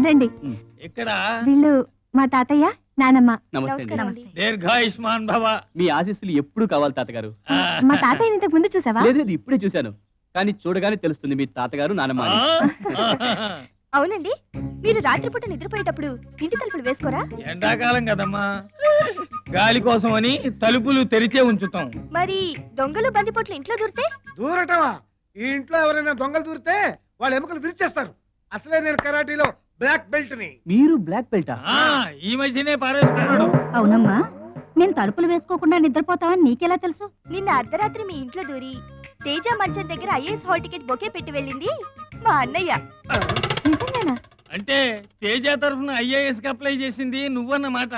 రండి. ఇక్కడ వీళ్ళు మా తాతయ్య నానమ్మ. నమస్తే. దీర్ఘాయుష్మాన్ భవ. మీ ఆశీస్సులు ఎప్పుడు కావాలి తాతగారు. మా తాతయ్య ఇంతకు ముందు చూసావా? లేదు, ఇప్పుడే చూశాను. కానీ చూడగానే తెలుస్తుంది మీ తాతగారు నానమ్మ అని. అవునండి, మీరు రాత్రిపూట నిద్రపోయేటప్పుడు ఇంటి తలుపులు వేసుకోరా? ఎండాకాలం కదమ్మా, గాలి కోసం అని తలుపులు తెరిచే ఉంచుతాం. మరి దొంగలు బందిపోట్లు ఇంట్లో దూరితే? దూరటమా? ఈ ఇంట్లో ఎవరైనా దొంగలు దూరితే వాళ్ళ ఎముకలు విరిచేస్తారు. అసలే నేను కరాటీలో బ్లాక్ బెల్ట్ ని. మీరు బ్లాక్ బెల్టా? ఈ మధ్యనే పారేసుకున్నాడు. అవునమ్మా, నేను తలుపులు వేసుకోకుండా నిద్రపోతావని నీకెలా తెలుసు? నిన్న అర్ధరాత్రి మీ ఇంట్లో దూరి తేజ మంచం దగ్గర ఐఏఎస్ హాల్ టికెట్ బొకే పెట్టి వెళ్ళింది మా అన్నయ్య. నిజంగానా? అంటే తేజ తరఫున ఐఏఎస్ కి అప్లై చేసింది నువ్వన్నమాట.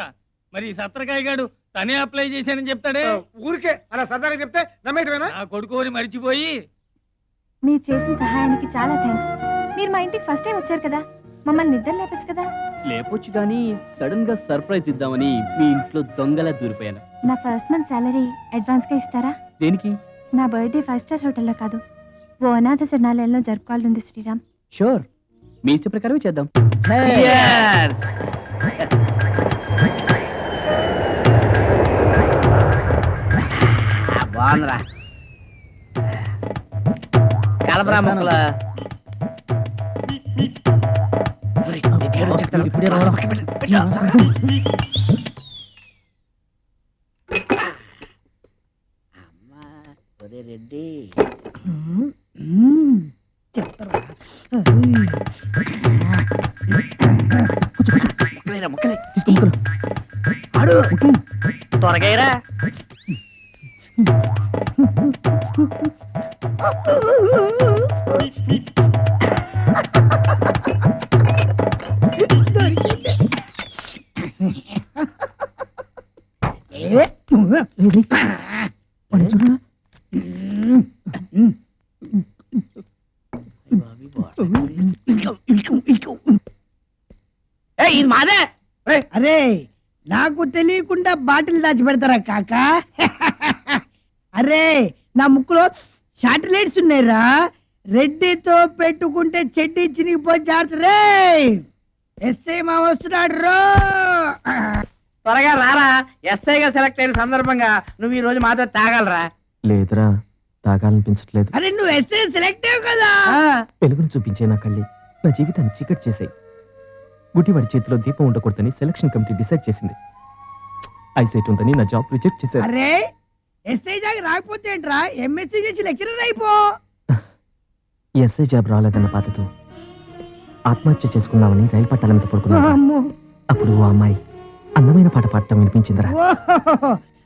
మరి సత్రకాయ గాడు తనే అప్లై చేశానని చెప్తాడే. ఊరికే అలా సరదాగా చెప్తే నమ్మేటమేనా? ఆ కొడుకోని మరిచిపోయి. మీరు చేసిన సహాయానికి చాలా థ్యాంక్స్. మీరు మా ఇంటికి ఫస్ట్ టైం వచ్చారు కదా, మమ్మల్ని నిద్ర లేపచ్చు కదా. లేపొచ్చు గానీ సడన్ గా సర్ప్రైజ్ ఇద్దామని మీ ఇంట్లో దొంగలా దూరిపోయాను. నా ఫస్ట్ మంత్ సాలరీ అడ్వాన్స్ గా ఇస్తారా? దేనికి? నా బర్త్డే 5 స్టార్ హోటల్లో కాదు, ఓ అనాథ శరణాలయంలో జరుపుకోవాలనుంది శ్రీరామ్. షూర్, మీ ఇష్ట ప్రకారమే చేద్దాం. బాగుందిరా కలపరా మొక్కలు. రెడ్డి మొక్కలే ఆడు త్వరగా ఇది మాదే. అరే, నాకు తెలియకుండా బాటిల్ దాచి పెడతారా కాక? అరే, నా ముక్కులో శాటిలైట్స్ ఉన్నాయిరా. రెడ్డితో పెట్టుకుంటే చెడ్డి చినిగిపోయి జాగ్రత్త రే. ఎస్ఐ మా వస్తున్నాడు రో. త్వరగా రారా. ఎస్ఐగా సెలెక్ట్ అయిన సందర్భంగా నువ్వు ఈ రోజు మాతో తాగలరా? లేదురా, తాగాలనిపించట్లేదు. అరే, నువ్వు ఎస్ఐ సెలెక్ట్ అయ్యావు కదా. వెలుగును చూపించే నా కళ్ళి నా జీవితాన్ని చీకటి చేసాయి. గుడ్డివాడి చేతిలో దీపం ఉండకూడదని సెలక్షన్ కమిటీ డిసైడ్ చేసింది. ఐసైట్ ఉందని నా జాబ్ రిజెక్ట్ చేశారు. అరే, ఎస్ఐ జాగ్ రాకపోతే ఏంట్రా, ఎంఎస్సీ చేసి లెక్చరర్ అయిపో. ఎస్ఐ జాబ్ రాలేదన్న బాధతో ఆత్మహత్య చేసుకుందామని రైలు పట్టాల మీద పడుకున్నాను. అప్పుడు ఓ అమ్మాయి అందమైన పాట పాడటం వినిపించిందిరా.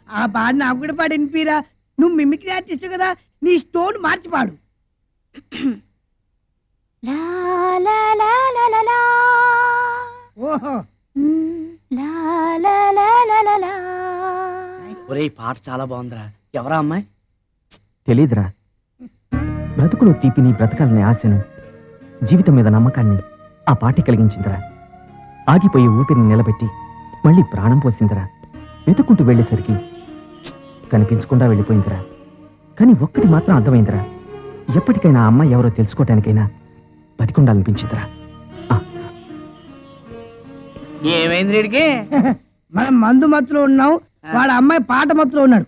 ఆ పాట నాకు కూడా పాడు వినిపిరా. నువ్వు మిమిక్రీ ఆర్టిస్ట్ కదా, నీ స్టోన్ మార్చి పాడు. ఓహో, ఒరే, ఈ పాట చాలా బాగుందిరా. ఎవరా అమ్మాయి? తెలీదురా. బ్రతుకులో తీపిని, బ్రతకాలనే ఆశను, జీవితం మీద నమ్మకాన్ని ఆ పాట కలిగించిందిరా. ఆగిపోయే ఊపిరిని నిలబెట్టి మళ్ళీ ప్రాణం పోసిందిరా. వెతుక్కుంటూ వెళ్ళేసరికి కనిపించకుండా వెళ్ళిపోయిందిరా. కానీ ఒక్కటి మాత్రం అర్థమైందిరా, ఎప్పటికైనా ఆ అమ్మాయి ఎవరో తెలుసుకోవటానికైనా బతికుండాలనిపించిందిరా. ఏమైంది వీడికి? మనం మందు మత్తులో ఉన్నాం, వాడు అమ్మాయి పాట మత్తులో ఉన్నాడు.